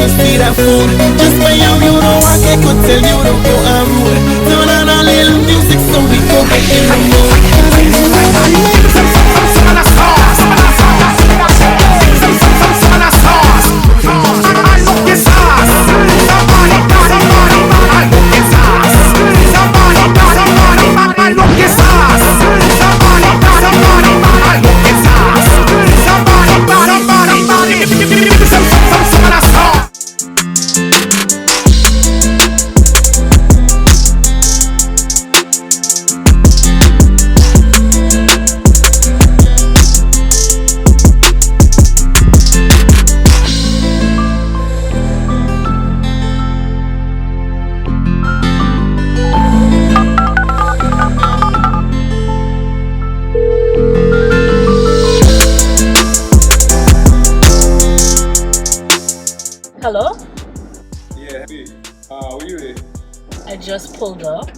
to see that food. Just by how you know I could tell you don't go and rude. Turn on a little music so we go get in the mood. Hello? Yeah, hey. Where you at? I just pulled up.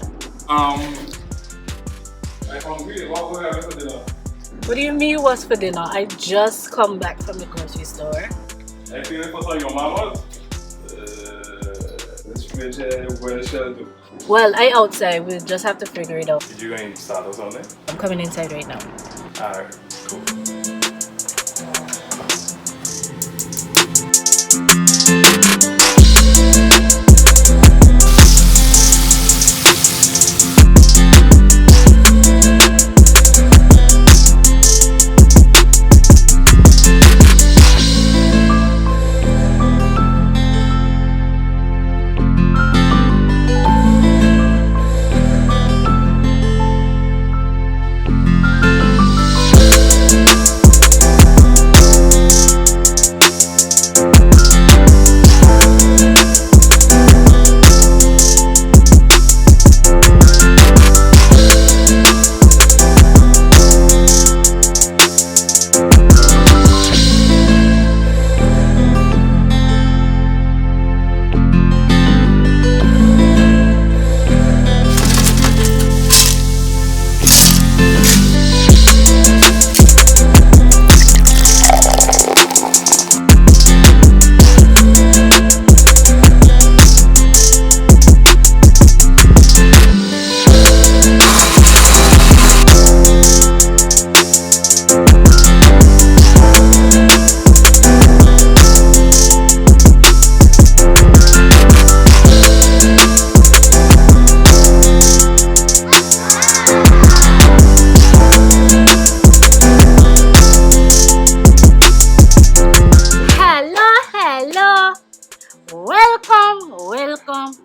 I'm hungry. What we having for dinner? What do you mean what's for dinner? I just come back from the grocery store. I feeling for some your mama's. Let's make well shall do. Well, I outside. We'll just have to figure it out. Did you going to start or something? I'm coming inside right now. Alright, cool.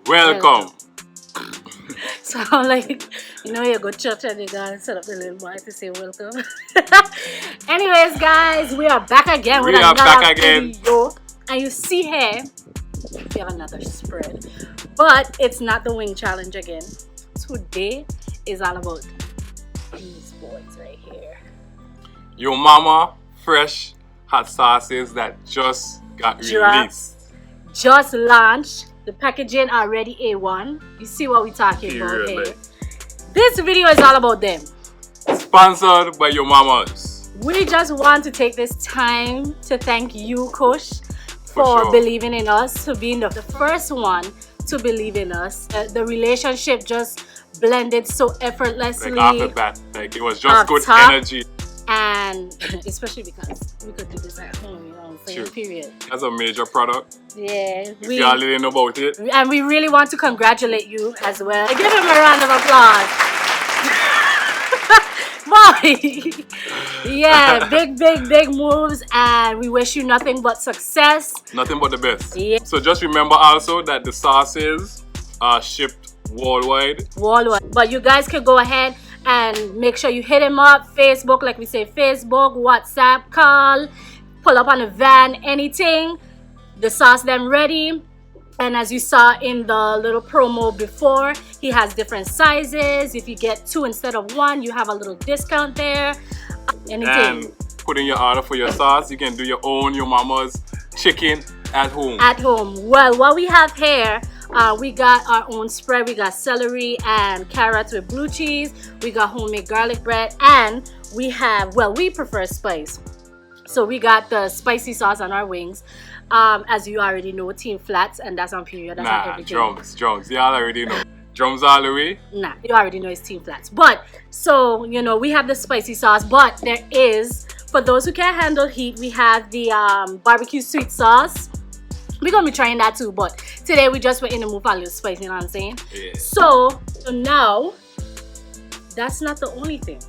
Welcome. So I'm like, you know, you go to church and you gotta set up the little boy to say welcome. Anyways, guys, we are back again with another video. And you see here, we have another spread. But it's not the wing challenge again. Today is all about these boys right here. Your mama fresh hot sauces that just got released. Just launched. The packaging already A1. You see what we're talking about here. This video is all about them. Sponsored by your mamas. We just want to take this time to thank you, Kush, for believing in us, to being the first one to believe in us. The relationship just blended so effortlessly. Like after that, like it was just good energy. And especially because we could do this at home, you know, for your period. That's a major product. Yeah. If y'all didn't know about it. And we really want to congratulate you as well. Give him a round of applause. Boy! Yeah, big moves, and we wish you nothing but success. Nothing but the best. Yeah. So just remember also that the sauces are shipped worldwide. But you guys can go ahead and make sure you hit him up. Facebook, like we say, Facebook, WhatsApp, call, pull up on a van, anything. The sauce them ready. And as you saw in the little promo before, he has different sizes. If you get 2 instead of 1, you have a little discount there. Anything. And put in your order for your sauce. You can do your own, your mama's chicken at home. Well, what we have here, we got our own spread. We got celery and carrots with blue cheese. We got homemade garlic bread, and we have, well, we prefer spice. So we got the spicy sauce on our wings. As you already know, Team Flats, and that's on period. That's on everything. Drums. Y'all already know. Drums all the way. Nah, you already know it's Team Flats. But so we have the spicy sauce, but there is, for those who can't handle heat, we have the barbecue sweet sauce. We're gonna be trying that too, but today we just went in the mood for a little spicy, you know what I'm saying? Yeah. So now, that's not the only thing.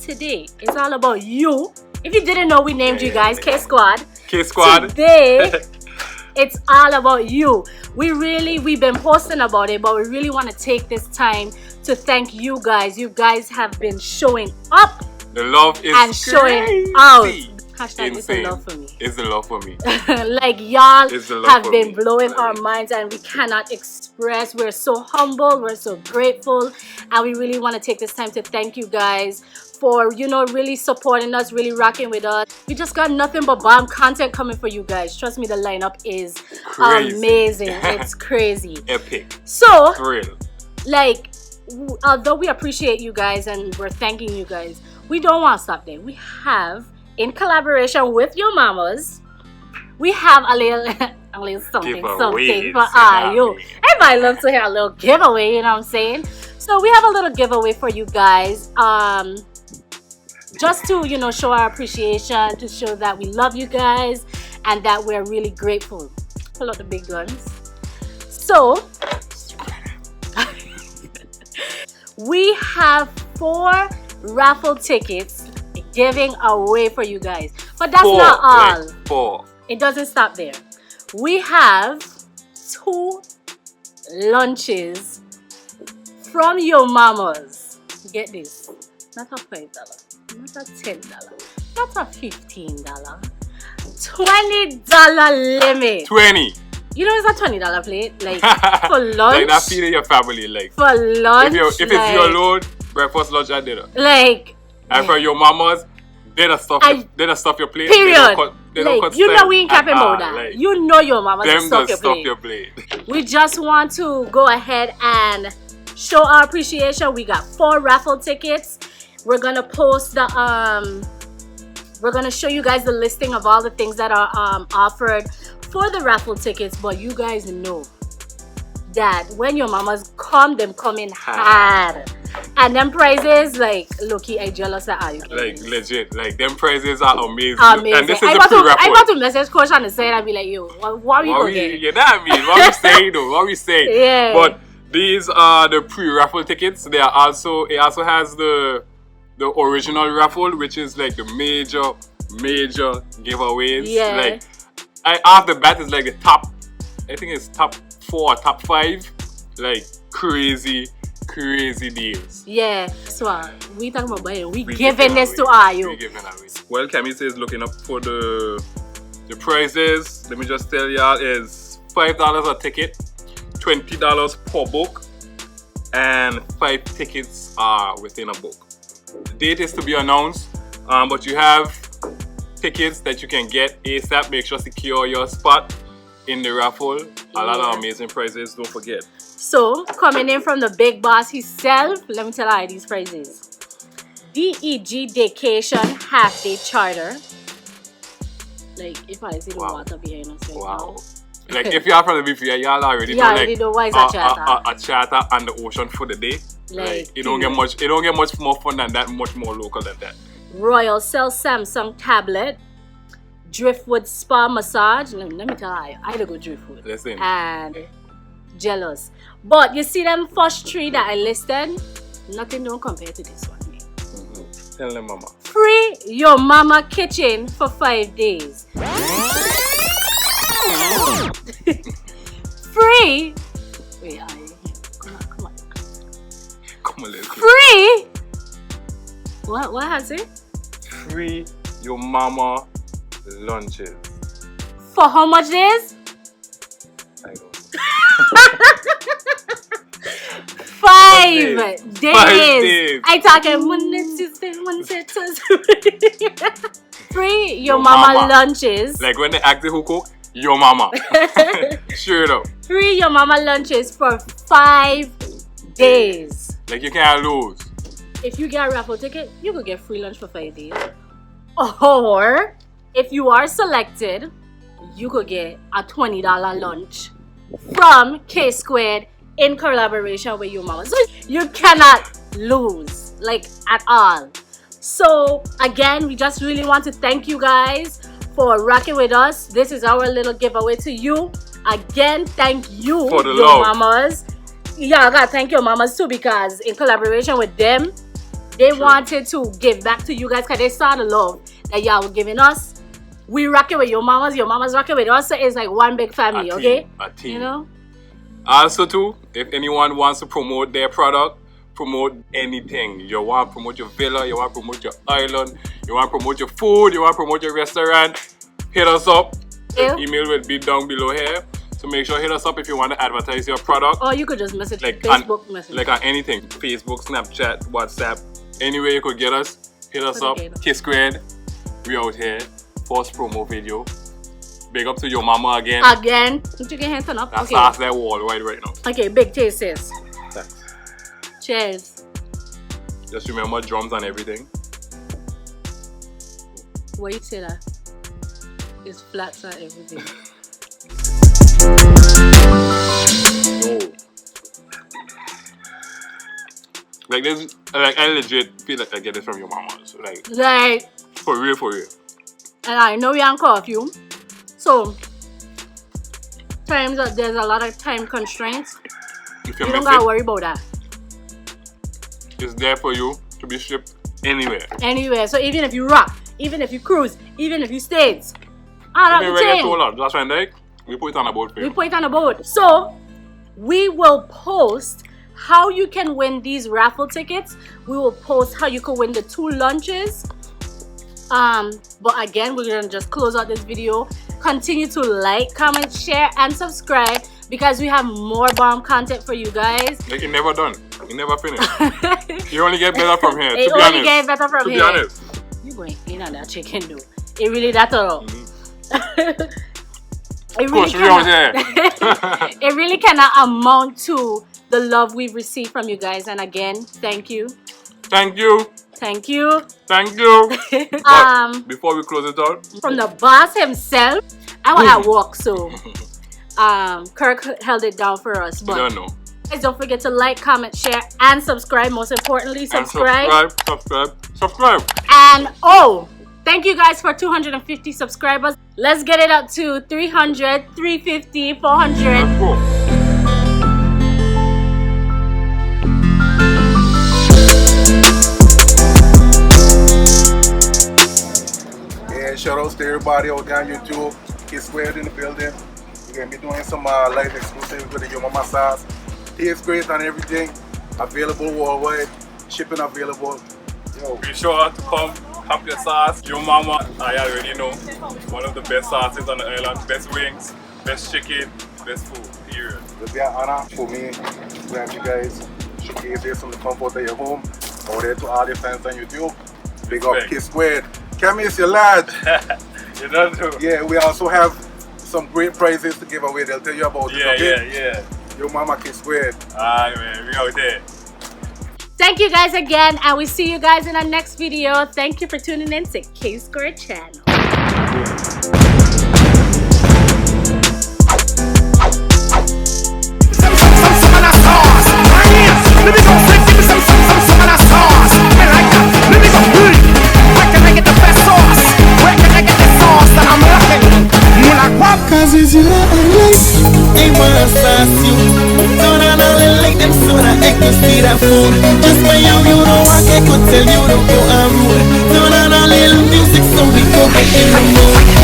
Today, it's all about you. If you didn't know, we named you guys Ksquad. Ksquad. Today, it's all about you. We've been posting about it, but we really want to take this time to thank you guys. You guys have been showing up. The love is and showing out. Hashtag it's the love for me. It's the love for me. Like y'all have been me. blowing our minds, and we cannot express. We're so humble, we're so grateful, and we really want to take this time to thank you guys for really supporting us, really rocking with us. We just got nothing but bomb content coming for you guys. Trust me, the lineup is amazing. It's crazy. Epic. So thrill. Like, although we appreciate you guys and we're thanking you guys, we don't want to stop there. We have, in collaboration with your mamas, we have a little something for you. Everybody loves to hear a little giveaway, you know what I'm saying? So we have a little giveaway for you guys. Just to show our appreciation, to show that we love you guys and that we're really grateful. Pull out the big guns. So we have 4 raffle tickets giving away for you guys, but that's not all. Like 4. It doesn't stop there. We have 2 lunches from your mamas. Get this, not a $5, not a $10, not a $15, $20 limit. 20. You know it's a $20 plate, like for lunch. Like that feeding your family, like for lunch. If it's you alone, breakfast, lunch, and dinner. Like, and for your mamas, they don't stuff your plate. Period. They don't cut we ain't capping about that. Like, your mama them stuff your plate. We just want to go ahead and show our appreciation. We got 4 raffle tickets. We're gonna post the we're gonna show you guys the listing of all the things that are offered for the raffle tickets. But you guys know that when your mamas come, them come in hard. And them prizes, like, low-key, I jealous that are you like legit, like them prizes are amazing. Amazing. And this is I pre-raffle. want to message Coach and say and be like, yo, what are we going to get? You know what I mean? What we saying though? What we saying? Yeah. But these are the pre-raffle tickets. It also has the original raffle, which is like the major giveaways. Yeah. Like off the bat is like the top. I think it's top 4 or top 5. Like crazy deals. Yeah, so we talking about buying. We giving this to you. We giving away. Well, Cammy says looking up for the prices. Let me just tell y'all is $5 a ticket, $20 per book, and 5 tickets are within a book. The date is to be announced, but you have tickets that you can get ASAP. Make sure to secure your spot in the raffle. A lot of amazing prizes. Don't forget. So, coming in from the big boss himself, let me tell you these prizes. DEG Vacation Half-Day Charter. Like, if I see the water behind us right now. Like, if y'all from the BPI, y'all already know, like, why is a charter? A charter and the ocean for the day. Like, it don't get much more fun than that, much more local than that. Royal Cell Samsung Tablet. Driftwood Spa Massage. Let me tell you, I had to go Driftwood. Listen. And jealous. But you see them first 3 that I listed, nothing don't compare to this one. Tell them, mama. Free your mama kitchen for 5 days. Free. Wait, come on. Free. What has it? Free your mama lunches. For how much days? I don't know. 5 days. 5 days. I talking Monday, Tuesday, Wednesday, Thursday. Free your mama lunches. Like when they ask who cook, your mama. Straight up. Free your mama lunches for 5 days. Like you can't lose. If you get a raffle ticket, you could get free lunch for 5 days. Or if you are selected, you could get a $20 lunch from Ksquared in collaboration with your mama. So you cannot lose, like, at all. So again, we just really want to thank you guys for rocking with us. This is our little giveaway to you. Again, thank you for the your love. mamas. Yeah, I gotta thank your mamas too, because in collaboration with them, they wanted to give back to you guys because they saw the love that y'all were giving us. We rocking with your mamas rocking with us, so it's like one big family, okay? A team. You know? Also too, if anyone wants to promote their product, promote anything. You want to promote your villa, you want to promote your island, you want to promote your food, you want to promote your restaurant, hit us up. The email will be down below here. So make sure hit us up if you want to advertise your product. Or you could just message like Facebook message. Like on anything. Facebook, Snapchat, WhatsApp. Anywhere you could get us, hit us up. Ksquared. We out here. First promo video. Big up to your mama again. Again. Don't you get hand turn up? That's off that wall right now. Okay, big taste, sis. Thanks. Cheers. Just remember drums and everything. Why you say that? It's flats and everything. No. Like this, like I legit feel like I get this from your mama. So like for real, for real. And I know you're on curfew, so there's a lot of time constraints. If you don't gotta worry about that. It's there for you to be shipped anywhere. Anywhere. So even if you rock, even if you cruise, even if you stays, that's when like we put it on a boat for you. We put it on a boat. So we will post how you can win these raffle tickets. We will post how you can win the 2 lunches. But again, we're gonna just close out this video. Continue to like, comment, share, and subscribe, because we have more bomb content for you guys. Like you're never done. You never finished. You only get better from here. It only get better from here. To be honest. You going in on that chicken though. It really that all. It really cannot amount to the love we've received from you guys. And again, thank you. Thank you. Thank you. Thank you. But before we close it out, from the boss himself, I was at work, so Kirk held it down for us. But I don't know. Guys, don't forget to like, comment, share, and subscribe. Most importantly, subscribe. Subscribe. And thank you guys for 250 subscribers. Let's get it up to 300, 350, 400. Let's go. Shout outs to everybody out there on YouTube. KSquared in the building. We're going to be doing some live exclusive with the Yo Mama sauce. Tastes great and everything. Available worldwide. Shipping available. Yo. Be sure to come have your sauce. Yo Mama, I already know. One of the best sauces on the island. Best wings, best chicken, best food. Period. It'll be an honor for me to have you guys showcase this from the comfort of your home. Out there to all your fans on YouTube. Big up Ksquared. Come here, your lad. You don't do. Yeah, we also have some great prizes to give away. They'll tell you about it. Okay? Yeah. Yo Mama Ksquared. Alright, man, we out there. Thank you guys again, and we see you guys in our next video. Thank you for tuning in to KSquared channel. Cause it's you that I like. They wanna sauce you. Don't I know they like them so that I can see that food. Just by you don't walk, I could tell you don't go and rude. Don't I know little music so we go get in the mood.